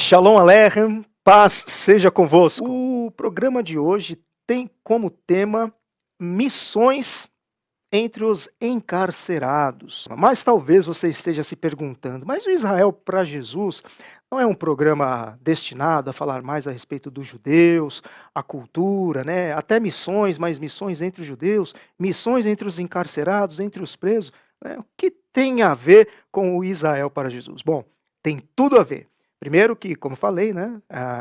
Shalom Aleichem, paz seja convosco. O programa de hoje tem como tema missões entre os encarcerados. Mas talvez você esteja se perguntando, mas o Israel para Jesus não é um programa destinado a falar mais a respeito dos judeus, a cultura, né? Até missões, mas missões entre os judeus, missões entre os encarcerados, entre os presos, né? O que tem a ver com o Israel para Jesus? Bom, tem tudo a ver. Primeiro que, como falei, né,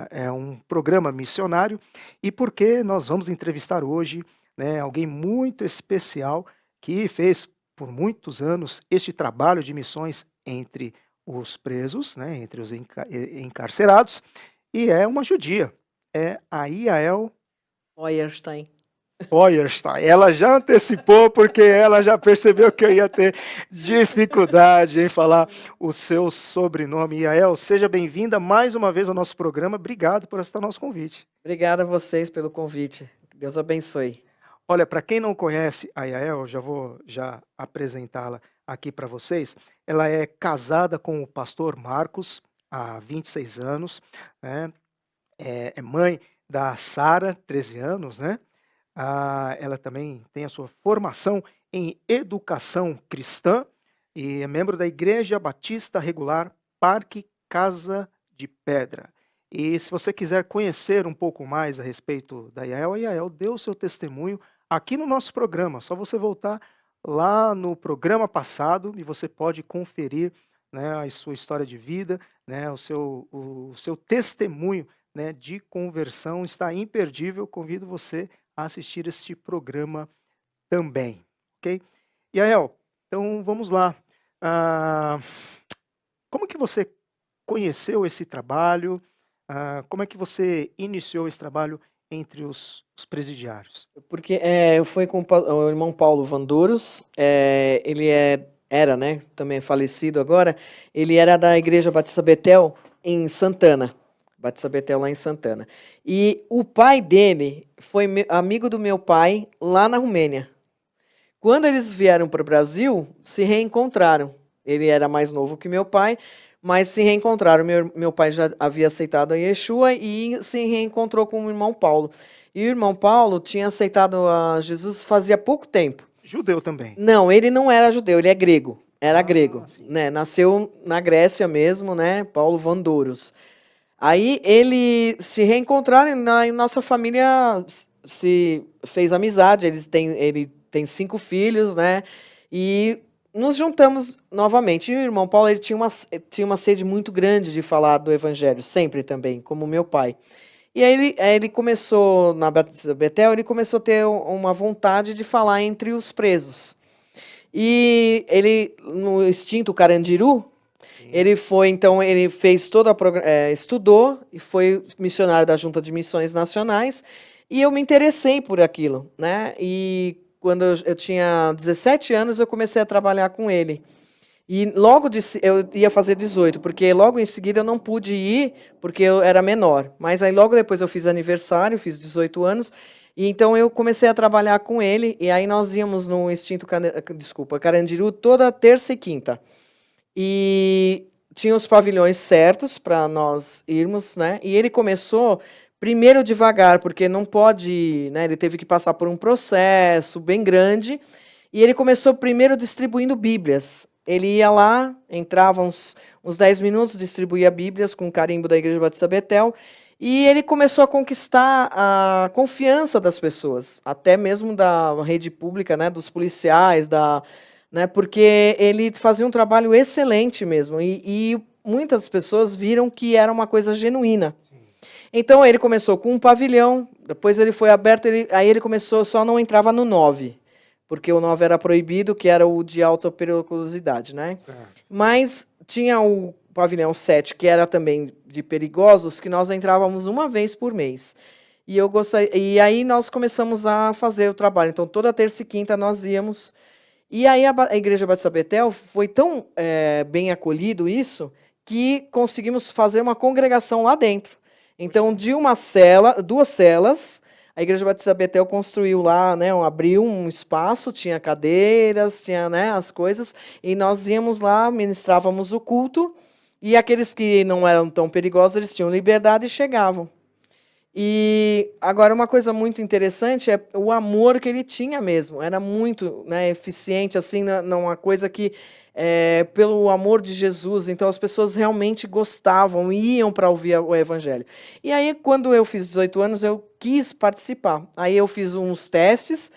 é um programa missionário e porque nós vamos entrevistar hoje, né, alguém muito especial que fez por muitos anos este trabalho de missões entre os presos, né, entre os encarcerados, e é uma judia, é a Yael Feuerstein. Feuerstein. Ela já antecipou porque ela já percebeu que eu ia ter dificuldade em falar o seu sobrenome. Yael, seja bem-vinda mais uma vez ao nosso programa. Obrigado por aceitar o nosso convite. Obrigada a vocês pelo convite. Deus abençoe. Olha, para quem não conhece a Yael, eu já vou apresentá-la aqui para vocês. Ela é casada com o pastor Marcos há 26 anos, né? É mãe da Sara, 13 anos, né? Ela também tem a sua formação em educação cristã e é membro da Igreja Batista Regular Parque Casa de Pedra. E se você quiser conhecer um pouco mais a respeito da Yael, a Yael deu o seu testemunho aqui no nosso programa. Só você voltar lá no programa passado e você pode conferir, né, a sua história de vida, né, o seu testemunho, né, de conversão está imperdível. Convido você a assistir este programa também, ok? Yael, então vamos lá. Como que você conheceu esse trabalho? Como é que você iniciou esse trabalho entre os presidiários? Porque foi com o irmão Paulo Vandoros, ele era, né, também falecido agora, ele era da Igreja Batista Betel em Santana. Batista Betel lá em Santana. E o pai dele foi amigo do meu pai lá na Romênia. Quando eles vieram para o Brasil, se reencontraram. Ele era mais novo que meu pai, mas se reencontraram. Meu pai já havia aceitado a Yeshua e se reencontrou com o irmão Paulo. E o irmão Paulo tinha aceitado a Jesus fazia pouco tempo. Judeu também? Não, ele não era judeu, ele é grego. Era grego, sim. né? Nasceu na Grécia mesmo, né? Paulo Vandoros. Aí ele se reencontraram e nossa família se fez amizade. Ele tem 5 filhos, né? E nos juntamos novamente. E o irmão Paulo ele tinha uma sede muito grande de falar do evangelho, sempre também, como meu pai. E aí ele começou, na Batista Betel, ele começou a ter uma vontade de falar entre os presos. E ele, no extinto Carandiru, ele foi, então, ele fez estudou e foi missionário da Junta de Missões Nacionais, e eu me interessei por aquilo, né? E quando eu tinha 17 anos, eu comecei a trabalhar com ele. E eu ia fazer 18, porque logo em seguida eu não pude ir, porque eu era menor. Mas aí logo depois eu fiz aniversário, fiz 18 anos, e então eu comecei a trabalhar com ele, e aí nós íamos no extinto Carandiru toda terça e quinta. E tinha os pavilhões certos para nós irmos, né? E ele começou primeiro devagar, porque não pode, né? Ele teve que passar por um processo bem grande. E ele começou primeiro distribuindo Bíblias. Ele ia lá, entrava uns 10 minutos, distribuía Bíblias com o carimbo da Igreja Batista Betel. E ele começou a conquistar a confiança das pessoas, até mesmo da rede pública, né? Dos policiais, né, porque ele fazia um trabalho excelente mesmo, e muitas pessoas viram que era uma coisa genuína. Sim. Então ele começou com um pavilhão, depois ele foi aberto, aí ele começou, só não entrava no 9, porque o 9 era proibido, que era o de alta periculosidade, né? Mas tinha o pavilhão 7, que era também de perigosos, que nós entrávamos uma vez por mês. E aí nós começamos a fazer o trabalho. Então toda terça e quinta nós íamos. E aí a Igreja Batista Betel foi tão bem acolhido isso, que conseguimos fazer uma congregação lá dentro. Então, de duas celas, a Igreja Batista Betel construiu lá, né, abriu um espaço, tinha cadeiras, tinha, né, as coisas, e nós íamos lá, ministrávamos o culto, E aqueles que não eram tão perigosos, eles tinham liberdade e chegavam. E agora uma coisa muito interessante é o amor que ele tinha mesmo. Era muito, né, eficiente, assim, numa coisa que, pelo amor de Jesus, então as pessoas realmente gostavam, iam para ouvir o evangelho. E aí, quando eu fiz 18 anos, eu quis participar. Aí eu fiz uns testes,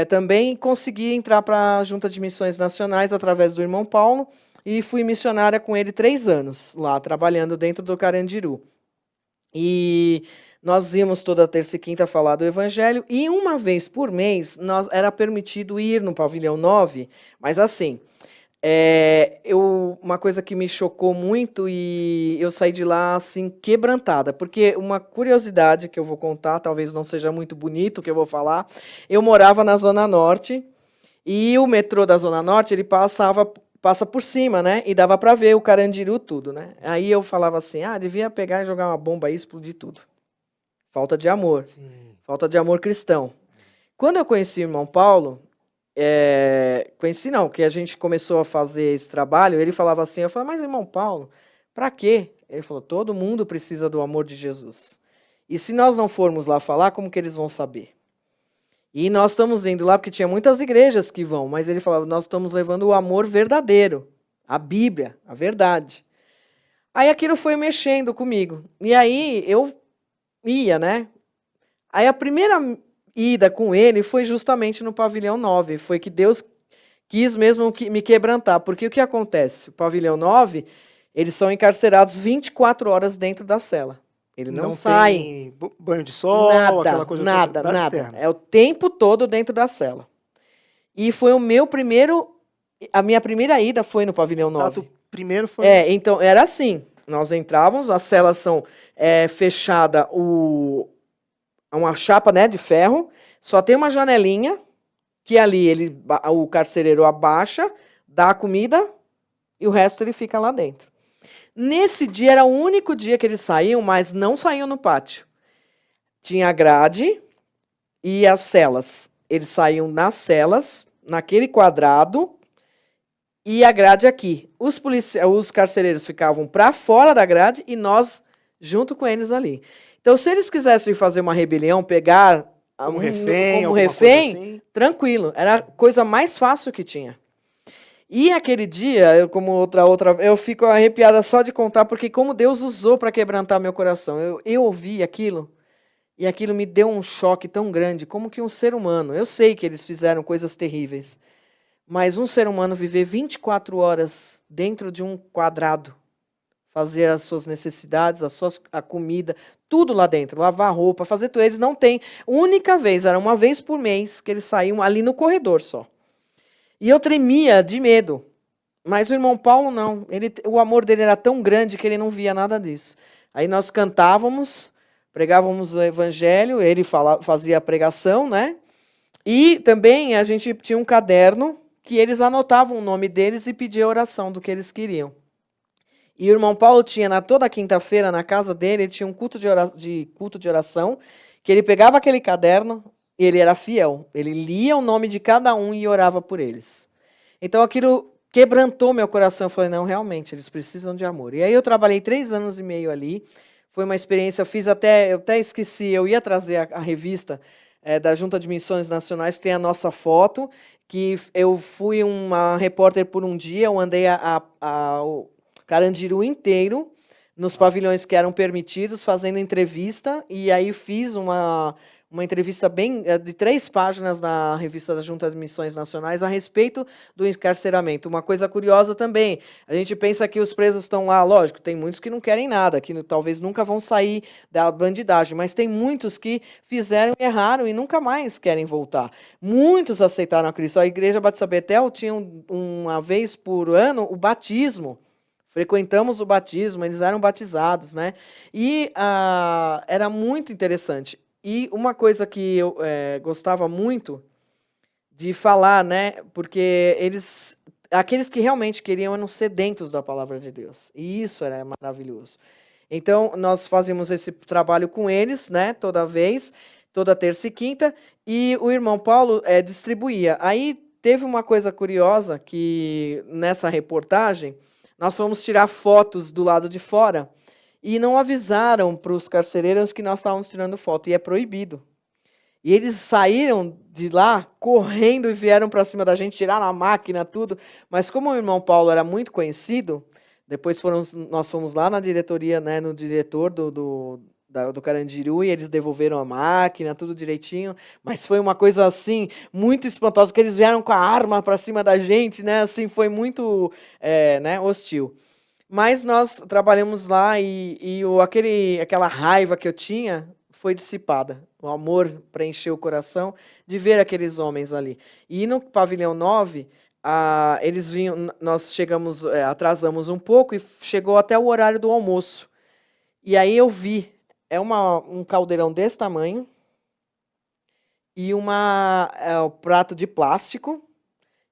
também consegui entrar para a Junta de Missões Nacionais através do irmão Paulo, e fui missionária com ele 3 anos, lá, trabalhando dentro do Carandiru. E nós íamos toda terça e quinta falar do Evangelho, e uma vez por mês era permitido ir no pavilhão 9, mas assim, uma coisa que me chocou muito e eu saí de lá assim quebrantada, porque uma curiosidade que eu vou contar, talvez não seja muito bonito o que eu vou falar, eu morava na Zona Norte, e o metrô da Zona Norte, ele passa por cima, né? E dava para ver o Carandiru tudo, né? Aí eu falava assim, devia pegar e jogar uma bomba aí e explodir tudo. Falta de amor. Sim. Falta de amor cristão. Quando eu conheci o irmão Paulo, conheci não, que a gente começou a fazer esse trabalho, ele falava assim, eu falei, mas irmão Paulo, para quê? Ele falou, todo mundo precisa do amor de Jesus. E se nós não formos lá falar, como que eles vão saber? E nós estamos indo lá, porque tinha muitas igrejas que vão, mas ele falava, nós estamos levando o amor verdadeiro, a Bíblia, a verdade. Aí aquilo foi mexendo comigo. E aí eu ia, né? Aí a primeira ida com ele foi justamente no pavilhão 9. Foi que Deus quis mesmo me quebrantar. Porque o que acontece? O pavilhão 9, eles são encarcerados 24 horas dentro da cela. Eles não saem. Tem banho de sol, aquela coisa nada, toda, nada. externa. É o tempo todo dentro da cela. E foi a minha primeira ida foi no pavilhão 9. Primeiro foi... Então era assim, nós entrávamos, as celas são fechada uma chapa, né, de ferro, só tem uma janelinha, que ali o carcereiro abaixa, dá a comida, e o resto ele fica lá dentro. Nesse dia, era o único dia que eles saíam, mas não saíam no pátio. Tinha a grade e as celas. Eles saíam nas celas, naquele quadrado, e a grade aqui. Os carcereiros ficavam para fora da grade e nós junto com eles ali. Então, se eles quisessem fazer uma rebelião, pegar como refém, assim, tranquilo. Era a coisa mais fácil que tinha. E aquele dia, eu fico arrepiada só de contar, porque como Deus usou para quebrantar meu coração. Eu ouvi aquilo, e aquilo me deu um choque tão grande, como que um ser humano, eu sei que eles fizeram coisas terríveis, mas um ser humano viver 24 horas dentro de um quadrado, fazer as suas necessidades, a comida, tudo lá dentro, lavar roupa, fazer tudo. Eles não têm, única vez, era uma vez por mês que eles saíam ali no corredor só. E eu tremia de medo. Mas o irmão Paulo não. O amor dele era tão grande que ele não via nada disso. Aí nós cantávamos, pregávamos o evangelho, ele fazia a pregação, né? E também a gente tinha um caderno que eles anotavam o nome deles e pediam oração do que eles queriam. E o irmão Paulo tinha, toda quinta-feira, na casa dele, ele tinha um culto de oração, que ele pegava aquele caderno, e ele era fiel. Ele lia o nome de cada um e orava por eles. Então aquilo quebrantou meu coração. Eu falei, não, realmente, eles precisam de amor. E aí eu trabalhei 3 anos e meio ali. Foi uma experiência, eu até esqueci, eu ia trazer a revista da Junta de Missões Nacionais, que tem a nossa foto, que eu fui uma repórter por um dia, eu andei o Carandiru inteiro, nos pavilhões que eram permitidos, fazendo entrevista, e aí fiz uma entrevista de 3 páginas na revista da Junta de Missões Nacionais a respeito do encarceramento. Uma coisa curiosa também, a gente pensa que os presos estão lá, lógico, tem muitos que não querem nada, que talvez nunca vão sair da bandidagem, mas tem muitos que fizeram e erraram e nunca mais querem voltar. Muitos aceitaram a Cristo. A Igreja Batista Betel tinha uma vez por ano o batismo. Frequentamos o batismo, eles eram batizados, né? E era muito interessante. E uma coisa que eu gostava muito de falar, né? Porque aqueles que realmente queriam eram sedentos da palavra de Deus. E isso era maravilhoso. Então, nós fazíamos esse trabalho com eles, né? Toda vez, toda terça e quinta. E o irmão Paulo distribuía. Aí teve uma coisa curiosa que nessa reportagem, nós fomos tirar fotos do lado de fora e não avisaram para os carcereiros que nós estávamos tirando foto, e é proibido. E eles saíram de lá correndo e vieram para cima da gente, tiraram a máquina, tudo. Mas como o irmão Paulo era muito conhecido, depois nós fomos lá na diretoria, né, no diretor do Carandiru, e eles devolveram a máquina, tudo direitinho. Mas foi uma coisa assim, muito espantosa, que eles vieram com a arma para cima da gente, né? Assim, foi muito né, hostil. Mas nós trabalhamos lá e aquela raiva que eu tinha foi dissipada. O amor preencheu o coração de ver aqueles homens ali. E no pavilhão 9, eles vinham, nós chegamos, atrasamos um pouco e chegou até o horário do almoço. E aí eu vi, um caldeirão desse tamanho e um prato de plástico.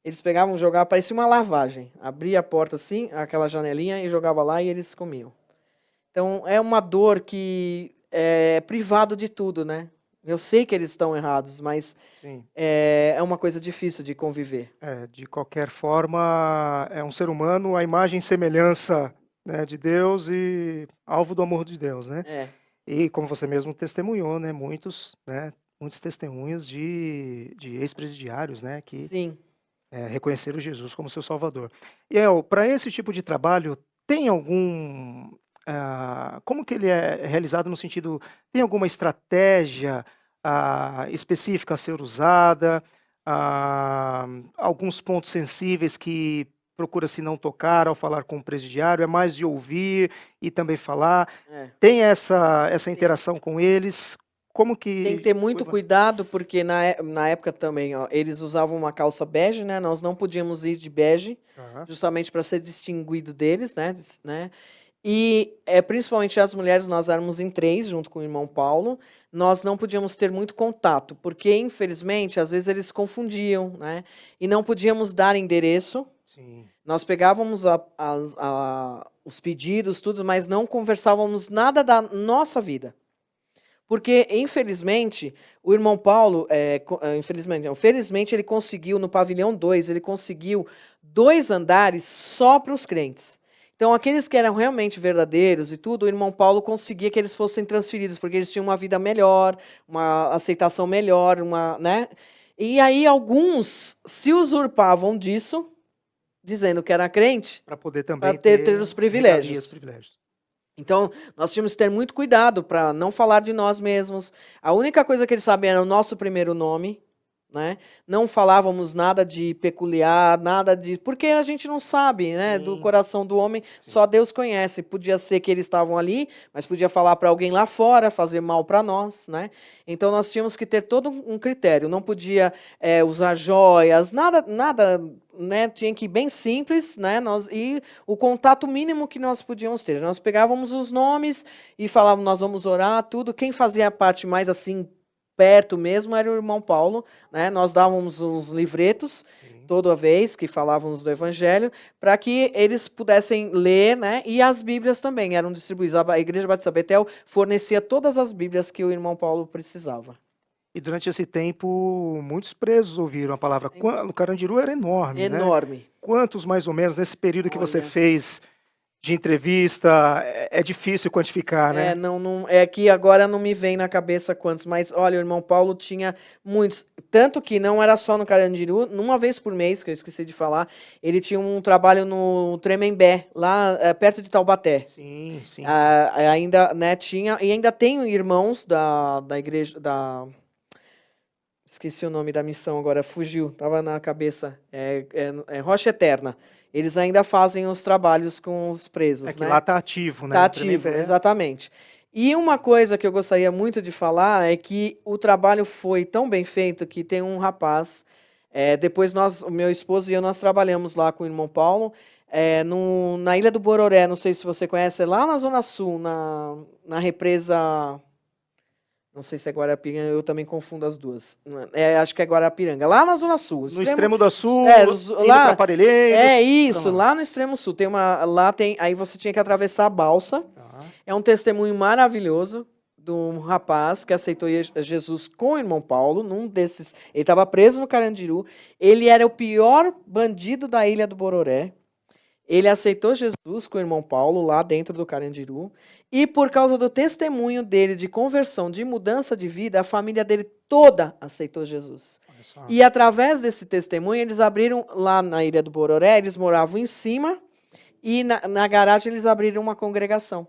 Eles pegavam, jogavam, parecia uma lavagem. Abria a porta assim, aquela janelinha, e jogava lá e eles comiam. Então, é uma dor que é privado de tudo, né? Eu sei que eles estão errados, mas é uma coisa difícil de conviver. De qualquer forma, é um ser humano, a imagem e semelhança, né, de Deus e alvo do amor de Deus, né? E como você mesmo testemunhou, né, muitos testemunhos de ex-presidiários, né, que Sim. Reconheceram Jesus como seu Salvador. E para esse tipo de trabalho, tem algum... como que ele é realizado no sentido... Tem alguma estratégia específica a ser usada? Alguns pontos sensíveis que procura-se não tocar ao falar com o presidiário? É mais de ouvir e também falar? Tem essa interação com eles? Como que... Tem que ter muito cuidado, porque na época também, eles usavam uma calça bege, né? Nós não podíamos ir de bege, justamente para ser distinguido deles, né? E principalmente as mulheres, nós éramos em 3, junto com o irmão Paulo, nós não podíamos ter muito contato, porque, infelizmente, às vezes eles confundiam, né? E não podíamos dar endereço. Sim. Nós pegávamos os pedidos, tudo, mas não conversávamos nada da nossa vida. Porque, infelizmente, o irmão Paulo, felizmente, ele conseguiu, no pavilhão 2, ele conseguiu 2 andares só para os crentes. Então, aqueles que eram realmente verdadeiros e tudo, o irmão Paulo conseguia que eles fossem transferidos, porque eles tinham uma vida melhor, uma aceitação melhor, né? E aí, alguns se usurpavam disso, dizendo que era crente, para poder também ter os privilégios. Então, nós tínhamos que ter muito cuidado para não falar de nós mesmos. A única coisa que eles sabiam era o nosso primeiro nome, né? Não falávamos nada de peculiar, nada de... Porque a gente não sabe, né? Do coração do homem, só Deus conhece. Podia ser que eles estavam ali, mas podia falar para alguém lá fora, fazer mal para nós, né? Então, nós tínhamos que ter todo um critério. Não podia usar joias, nada, né? Tinha que ir bem simples, né? E o contato mínimo que nós podíamos ter. Nós pegávamos os nomes e falávamos, nós vamos orar, tudo. Quem fazia a parte mais assim, perto mesmo, era o irmão Paulo, né? Nós dávamos uns livretos, toda vez que falávamos do Evangelho, para que eles pudessem ler, né? E as Bíblias também eram distribuídas. A Igreja Batista Betel fornecia todas as Bíblias que o irmão Paulo precisava. E durante esse tempo, muitos presos ouviram a palavra. O Carandiru era enorme, enorme. Né? Quantos, mais ou menos, nesse período que você fez de entrevista, é difícil quantificar, né? É que agora não me vem na cabeça quantos, mas olha, o irmão Paulo tinha muitos, tanto que não era só no Carandiru, uma vez por mês, que eu esqueci de falar, ele tinha um trabalho no Tremembé, lá perto de Taubaté. Sim. Ainda, né, tinha, e ainda tem irmãos da igreja, esqueci o nome da missão agora, fugiu, estava na cabeça, Rocha Eterna. Eles ainda fazem os trabalhos com os presos, que né? lá está ativo, né? Está ativo, exatamente. E uma coisa que eu gostaria muito de falar é que o trabalho foi tão bem feito que tem um rapaz, depois o meu esposo e eu, nós trabalhamos lá com o irmão Paulo, na Ilha do Bororé, não sei se você conhece, lá na Zona Sul, na represa... Não sei se é Guarapiranga, eu também confundo as duas. Acho que é Guarapiranga. Lá na Zona Sul. No extremo da Sul, lá para Parelheiros. Isso, lá no extremo sul. Aí você tinha que atravessar a balsa. É um testemunho maravilhoso de um rapaz que aceitou Jesus com o irmão Paulo, num desses. Ele estava preso no Carandiru. Ele era o pior bandido da Ilha do Bororé. Ele aceitou Jesus com o irmão Paulo lá dentro do Carandiru. E por causa do testemunho dele de conversão, de mudança de vida, a família dele toda aceitou Jesus. Olha só. E através desse testemunho, eles abriram lá na Ilha do Bororé, eles moravam em cima, e na garagem eles abriram uma congregação.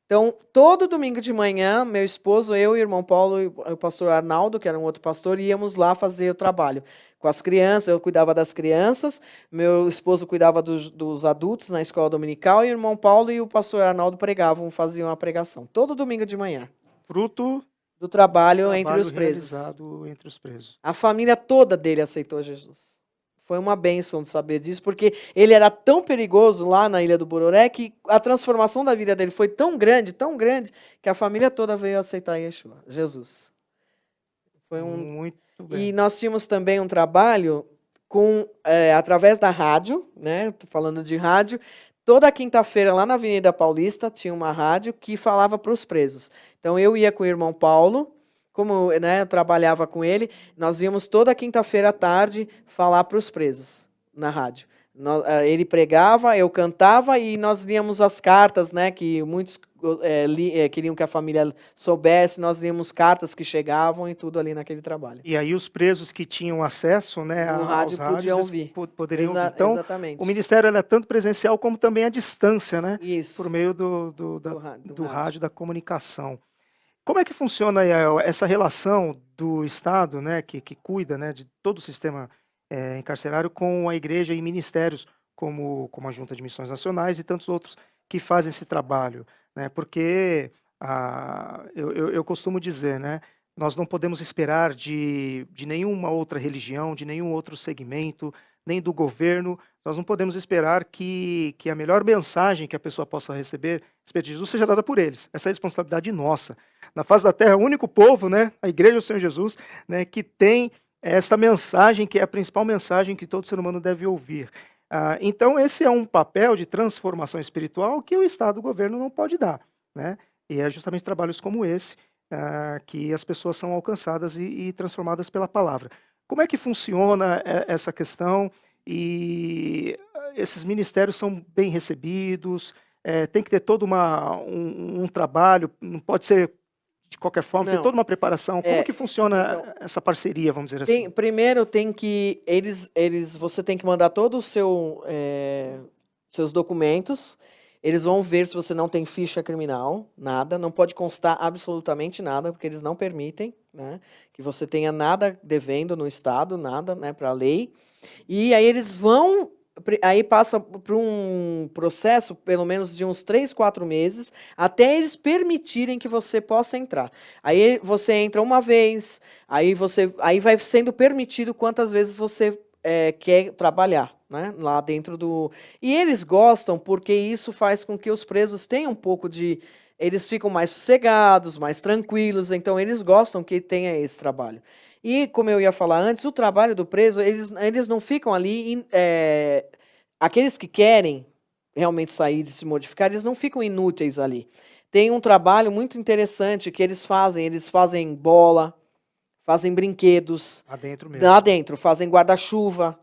Então, todo domingo de manhã, meu esposo, eu e o irmão Paulo e o pastor Arnaldo, que era um outro pastor, íamos lá fazer o trabalho com as crianças. Eu cuidava das crianças, meu esposo cuidava dos adultos na escola dominical, e o irmão Paulo e o pastor Arnaldo faziam a pregação, todo domingo de manhã. Fruto do trabalho entre os presos. realizado entre os presos. A família toda dele aceitou Jesus. Foi uma bênção de saber disso, porque ele era tão perigoso lá na Ilha do Bororé que a transformação da vida dele foi tão grande, que a família toda veio aceitar Jesus. Foi Muito bem. E nós tínhamos também um trabalho através da rádio, né? Tô falando de rádio. Toda quinta-feira lá na Avenida Paulista tinha uma rádio que falava para os presos. Então eu ia com o irmão Paulo. Como, né, eu trabalhava com ele, nós íamos toda quinta-feira à tarde falar para os presos na rádio. Ele pregava, eu cantava e nós líamos as cartas, né, que muitos queriam que a família soubesse. Nós líamos cartas que chegavam e tudo ali naquele trabalho. E aí os presos que tinham acesso, né, no rádio podiam ouvir. Poderiam ouvir. Então, exatamente. O ministério era tanto presencial como também à distância, né? Isso. Por meio do rádio, da comunicação. Como é que funciona essa relação do Estado, né, que cuida, né, de todo o sistema encarcerário, com a igreja e ministérios, como a Junta de Missões Nacionais e tantos outros que fazem esse trabalho? Né? Porque eu costumo dizer, né, nós não podemos esperar de nenhuma outra religião, de nenhum outro segmento, nem do governo. Nós não podemos esperar que a melhor mensagem que a pessoa possa receber a respeito de Jesus seja dada por eles. Essa é a responsabilidade nossa. Na face da terra, o único povo, né, a Igreja do Senhor Jesus, né, que tem essa mensagem, que é a principal mensagem que todo ser humano deve ouvir. Então, esse é um papel de transformação espiritual que o Estado, o governo, não pode dar. Né? E é justamente trabalhos como esse que as pessoas são alcançadas e transformadas pela palavra. Como é que funciona essa questão? E esses ministérios são bem recebidos? Tem que ter todo um trabalho, não pode ser de qualquer forma, tem toda uma preparação. Como que funciona então, essa parceria, vamos dizer assim? Primeiro tem que você tem que mandar todos os seus documentos. Eles vão ver se você não tem ficha criminal, nada, não pode constar absolutamente nada, porque eles não permitem, né, que você tenha nada devendo no Estado, nada, né, para a lei. E aí aí passa por um processo, pelo menos de uns 3, 4 meses, até eles permitirem que você possa entrar. Aí você entra uma vez, aí vai sendo permitido quantas vezes você quer trabalhar, né, lá dentro do... E eles gostam porque isso faz com que os presos tenham um pouco de... Eles ficam mais sossegados, mais tranquilos, então eles gostam que tenha esse trabalho. E, como eu ia falar antes, o trabalho do preso, eles não ficam ali... aqueles que querem realmente sair e se modificar, eles não ficam inúteis ali. Tem um trabalho muito interessante que eles fazem bola, fazem brinquedos. Lá dentro, fazem guarda-chuva.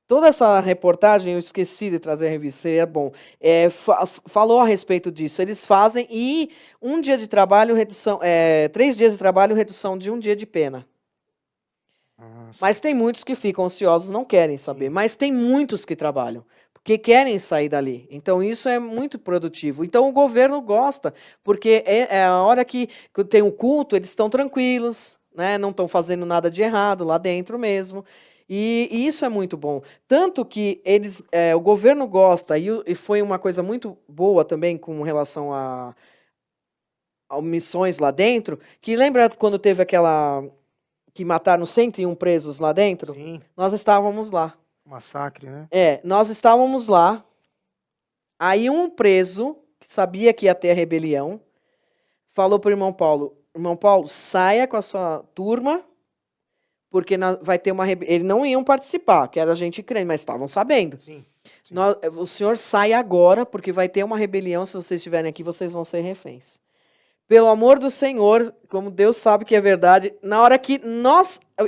Toda essa reportagem, eu esqueci de trazer a revista, seria bom. Falou a respeito disso. Eles fazem, e 1 dia de trabalho, 3 dias de trabalho, redução de 1 dia de pena. Nossa. Mas tem muitos que ficam ansiosos, não querem saber. Sim. Mas tem muitos que trabalham, porque querem sair dali. Então, isso é muito produtivo. Então, o governo gosta, porque é a hora que tem o culto, eles estão tranquilos, né? Não estão fazendo nada de errado lá dentro mesmo. E isso é muito bom. Tanto que o governo gosta, e foi uma coisa muito boa também com relação a missões lá dentro, que lembra quando teve que mataram 101 presos lá dentro? Sim. Nós estávamos lá. Massacre, né? Nós estávamos lá. Aí um preso, que sabia que ia ter a rebelião, falou para o irmão Paulo, saia com a sua turma, porque vai ter uma rebelião. Eles não iam participar, que era gente crente, mas estavam sabendo. Sim. O senhor sai agora, porque vai ter uma rebelião, se vocês estiverem aqui, vocês vão ser reféns. Pelo amor do Senhor, como Deus sabe que é verdade, na hora que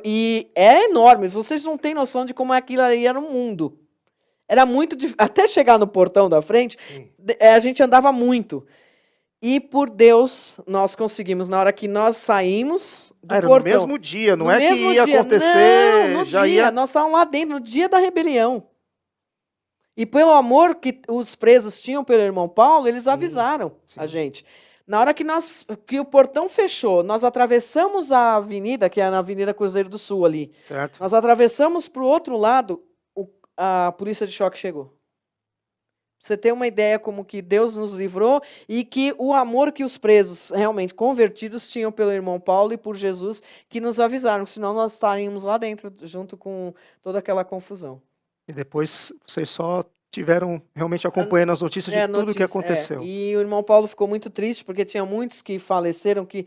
e é enorme, vocês não têm noção de como aquilo ali era no mundo. Era muito difícil. Até chegar no portão da frente, Sim. a gente andava muito. E por Deus, nós conseguimos, na hora que nós saímos do Era no portão. mesmo dia, não No é que mesmo ia dia. Não, acontecer, no já dia. ia. Nós estávamos lá dentro, no dia da rebelião. E pelo amor que os presos tinham pelo irmão Paulo, eles Sim, avisaram sim. a gente. Na hora que o portão fechou, nós atravessamos a avenida, que é na Avenida Cruzeiro do Sul ali. Certo. Nós atravessamos para o outro lado, a polícia de choque chegou. Pra você ter uma ideia como que Deus nos livrou e que o amor que os presos realmente convertidos tinham pelo irmão Paulo e por Jesus, que nos avisaram, senão nós estaríamos lá dentro junto com toda aquela confusão. E depois vocês só tiveram realmente acompanhando as notícias de tudo o que aconteceu. E o irmão Paulo ficou muito triste, porque tinha muitos que faleceram, que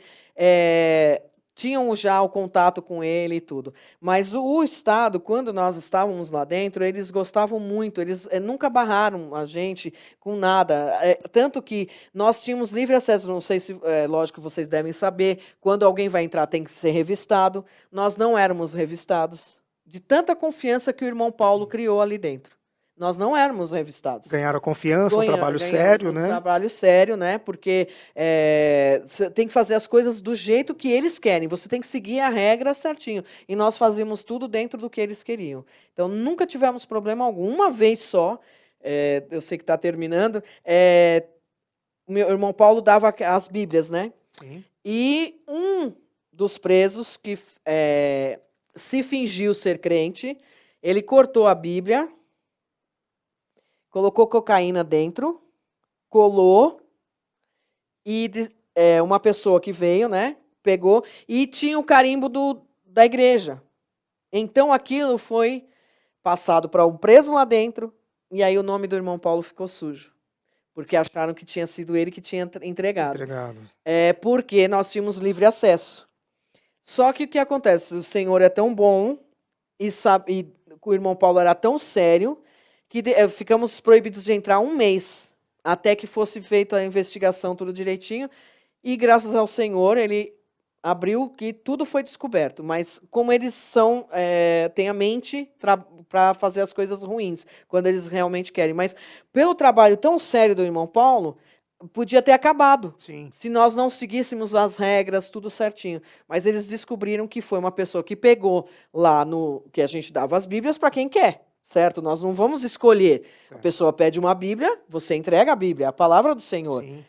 tinham já o contato com ele e tudo. Mas o Estado, quando nós estávamos lá dentro, eles gostavam muito, eles nunca barraram a gente com nada. Tanto que nós tínhamos livre acesso, não sei se, lógico, vocês devem saber, quando alguém vai entrar tem que ser revistado. Nós não éramos revistados, de tanta confiança que o irmão Paulo criou ali dentro. Nós não éramos revistados. Ganharam a confiança, um trabalho sério, né? Um trabalho sério, né? Porque você tem que fazer as coisas do jeito que eles querem. Você tem que seguir a regra certinho. E nós fazíamos tudo dentro do que eles queriam. Então, nunca tivemos problema algum. Uma vez só, eu sei que está terminando, o meu irmão Paulo dava as Bíblias, né? Sim. E um dos presos que se fingiu ser crente, ele cortou a Bíblia, colocou cocaína dentro, colou, e uma pessoa que veio, né, pegou, e tinha o carimbo da igreja. Então aquilo foi passado para um preso lá dentro, e aí o nome do irmão Paulo ficou sujo, porque acharam que tinha sido ele que tinha entregado. Porque nós tínhamos livre acesso. Só que o que acontece? O Senhor é tão bom, e o irmão Paulo era tão sério, que ficamos proibidos de entrar 1 mês, até que fosse feita a investigação tudo direitinho, e graças ao Senhor, ele abriu que tudo foi descoberto, mas como eles têm a mente para fazer as coisas ruins, quando eles realmente querem, mas pelo trabalho tão sério do irmão Paulo, podia ter acabado, sim, se nós não seguíssemos as regras, tudo certinho, mas eles descobriram que foi uma pessoa que pegou lá que a gente dava as Bíblias para quem quer. Certo? Nós não vamos escolher. Certo. A pessoa pede uma Bíblia, você entrega a Bíblia, a palavra do Senhor. Sim.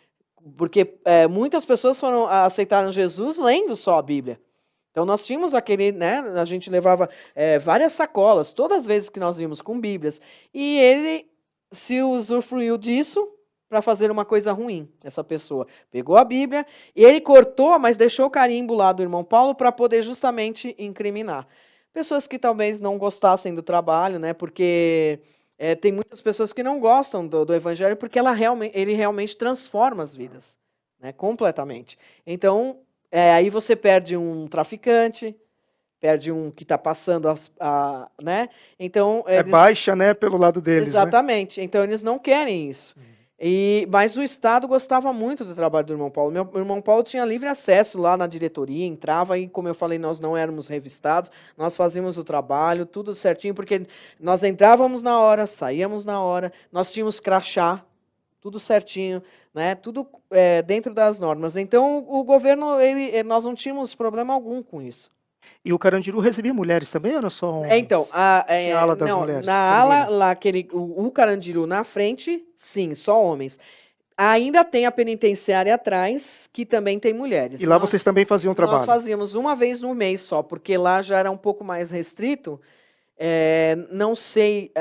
Porque muitas pessoas aceitaram Jesus lendo só a Bíblia. Então nós tínhamos aquele, né? A gente levava várias sacolas, todas as vezes que nós íamos com Bíblias. E ele se usufruiu disso para fazer uma coisa ruim. Essa pessoa pegou a Bíblia, e ele cortou, mas deixou o carimbo lá do irmão Paulo para poder justamente incriminar. Pessoas que talvez não gostassem do trabalho, né? Porque tem muitas pessoas que não gostam do Evangelho, porque ele realmente transforma as vidas, né? Completamente. Então, aí você perde um traficante, perde um que está passando, né? Então, baixa, né, pelo lado deles. Exatamente. Né? Então, eles não querem isso. Mas o Estado gostava muito do trabalho do irmão Paulo. Meu irmão Paulo tinha livre acesso lá na diretoria, entrava e, como eu falei, nós não éramos revistados, nós fazíamos o trabalho, tudo certinho, porque nós entrávamos na hora, saíamos na hora, nós tínhamos crachá, tudo certinho, né? Tudo dentro das normas. Então, o governo, nós não tínhamos problema algum com isso. E o Carandiru recebia mulheres também, ou era só homens? Então, Tinha a ala das mulheres. Na ala, lá, o Carandiru na frente, sim, só homens. Ainda tem a penitenciária atrás, que também tem mulheres. E lá vocês também faziam trabalho? Nós fazíamos uma vez no mês só, porque lá já era um pouco mais restrito. Não sei,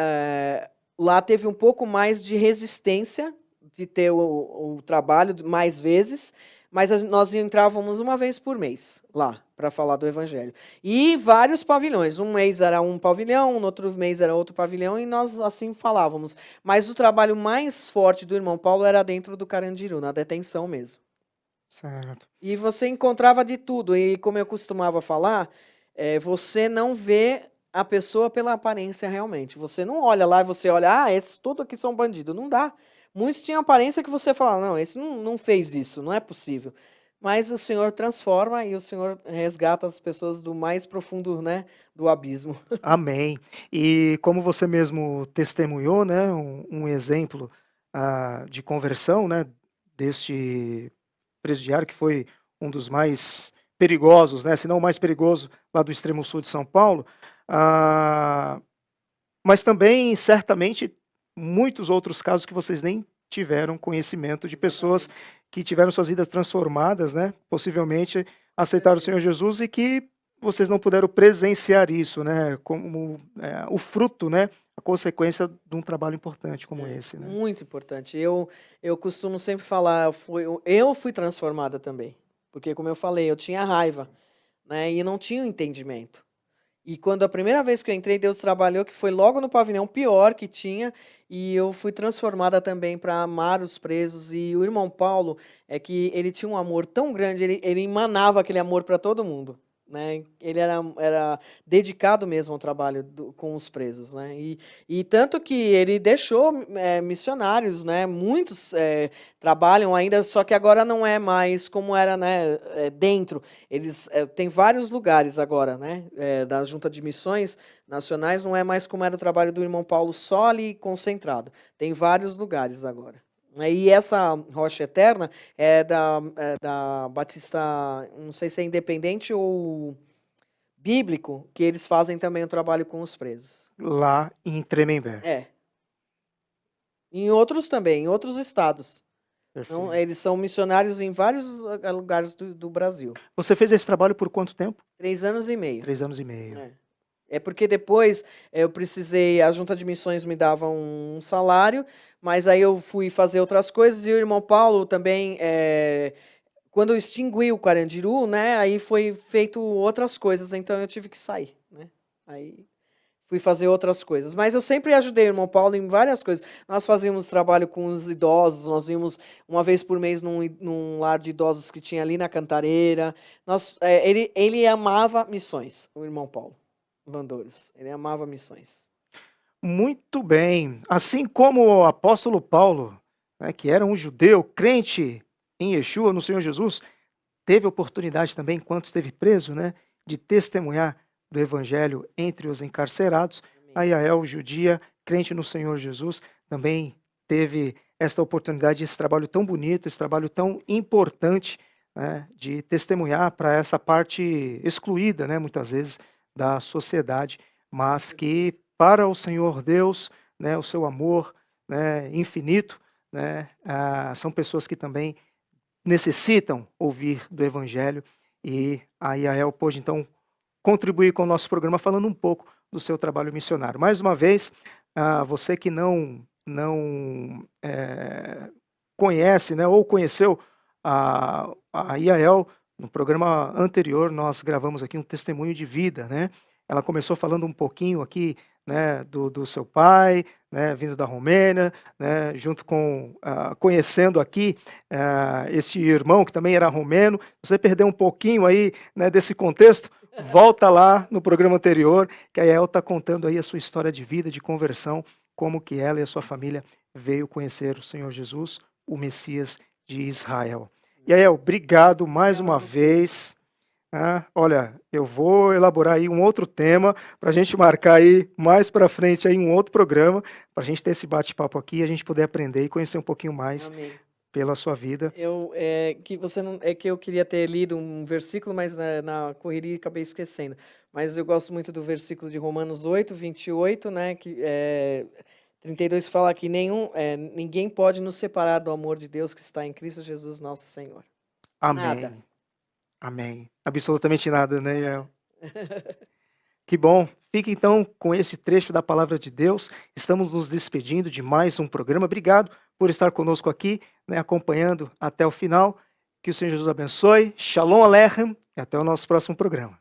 lá teve um pouco mais de resistência de ter o trabalho mais vezes, mas nós entrávamos uma vez por mês lá, para falar do Evangelho. E vários pavilhões. Um mês era um pavilhão, no outro mês era outro pavilhão, e nós assim falávamos. Mas o trabalho mais forte do irmão Paulo era dentro do Carandiru, na detenção mesmo. Certo. E você encontrava de tudo. E como eu costumava falar, você não vê a pessoa pela aparência realmente. Você não olha lá e você olha, esses todos aqui são bandidos. Não dá. Muitos tinham aparência que você fala, não, esse não fez isso, não é possível. mas o Senhor transforma e o Senhor resgata as pessoas do mais profundo, né, do abismo. Amém. E como você mesmo testemunhou, né, um exemplo de conversão, né, deste presidiário que foi um dos mais perigosos, né, se não o mais perigoso lá do extremo sul de São Paulo, ah, mas também certamente muitos outros casos que vocês nem tiveram conhecimento de pessoas que tiveram suas vidas transformadas, né, possivelmente aceitaram o Senhor Jesus e que vocês não puderam presenciar isso, né, como o fruto, né, a consequência de um trabalho importante como esse, né? Muito importante. Eu costumo sempre falar, eu fui transformada também, porque como eu falei, eu tinha raiva, né, e não tinha o entendimento. E quando a primeira vez que eu entrei, Deus trabalhou, que foi logo no pavilhão pior que tinha, e eu fui transformada também para amar os presos. E o irmão Paulo, é que ele tinha um amor tão grande, ele emanava aquele amor para todo mundo, né? Ele era dedicado mesmo ao trabalho com os presos, né? E tanto que ele deixou missionários, né? Muitos trabalham ainda, só que agora não é mais como era, né? Dentro. Eles tem vários lugares agora, né? Da Junta de Missões Nacionais, não é mais como era o trabalho do irmão Paulo só ali concentrado. Tem vários lugares agora. E essa Rocha Eterna é da Batista, não sei se é independente ou bíblico, que eles fazem também o trabalho com os presos. Lá em Tremembé. Em outros também, em outros estados. Perfeito. Então, eles são missionários em vários lugares do Brasil. Você fez esse trabalho por quanto tempo? 3 anos e meio. 3 anos e meio. É porque depois eu precisei, a Junta de Missões me dava um salário, mas aí eu fui fazer outras coisas e o irmão Paulo também, quando eu extingui o Carandiru, né, aí foi feito outras coisas, então eu tive que sair, né, aí fui fazer outras coisas. Mas eu sempre ajudei o irmão Paulo em várias coisas. Nós fazíamos trabalho com os idosos, nós íamos uma vez por mês num lar de idosos que tinha ali na Cantareira. Ele amava missões, o irmão Paulo Vandouros. Ele amava missões. Muito bem. Assim como o apóstolo Paulo, né, que era um judeu, crente em Yeshua, no Senhor Jesus, teve oportunidade também, enquanto esteve preso, né, de testemunhar do evangelho entre os encarcerados. A Yael, judia, crente no Senhor Jesus, também teve esta oportunidade, esse trabalho tão bonito, esse trabalho tão importante, né, de testemunhar para essa parte excluída, né, muitas vezes, da sociedade, mas que para o Senhor Deus, né, o seu amor, né, infinito, né, são pessoas que também necessitam ouvir do Evangelho, e a Yael pôde então contribuir com o nosso programa falando um pouco do seu trabalho missionário. Mais uma vez, você que não conhece, né, ou conheceu a Yael, no programa anterior nós gravamos aqui um testemunho de vida, né? Ela começou falando um pouquinho aqui, né, do seu pai, né, vindo da Romênia, né, junto com, conhecendo aqui este irmão que também era romeno. Você perdeu um pouquinho aí, né, desse contexto, volta lá no programa anterior, que a Yael está contando aí a sua história de vida, de conversão, como que ela e a sua família veio conhecer o Senhor Jesus, o Messias de Israel. Yael, obrigado mais uma vez. Olha, eu vou elaborar aí um outro tema para a gente marcar aí mais para frente aí um outro programa, para a gente ter esse bate-papo aqui e a gente poder aprender e conhecer um pouquinho mais pela sua vida. Que eu queria ter lido um versículo, mas na correria acabei esquecendo. Mas eu gosto muito do versículo de Romanos 8, 28, né, que 32 fala que ninguém pode nos separar do amor de Deus que está em Cristo Jesus, nosso Senhor. Amém. Nada. Amém. Absolutamente nada, né, Yael? Que bom. Fique então com esse trecho da palavra de Deus. Estamos nos despedindo de mais um programa. Obrigado por estar conosco aqui, né, acompanhando até o final. Que o Senhor Jesus abençoe. Shalom Aleichem e até o nosso próximo programa.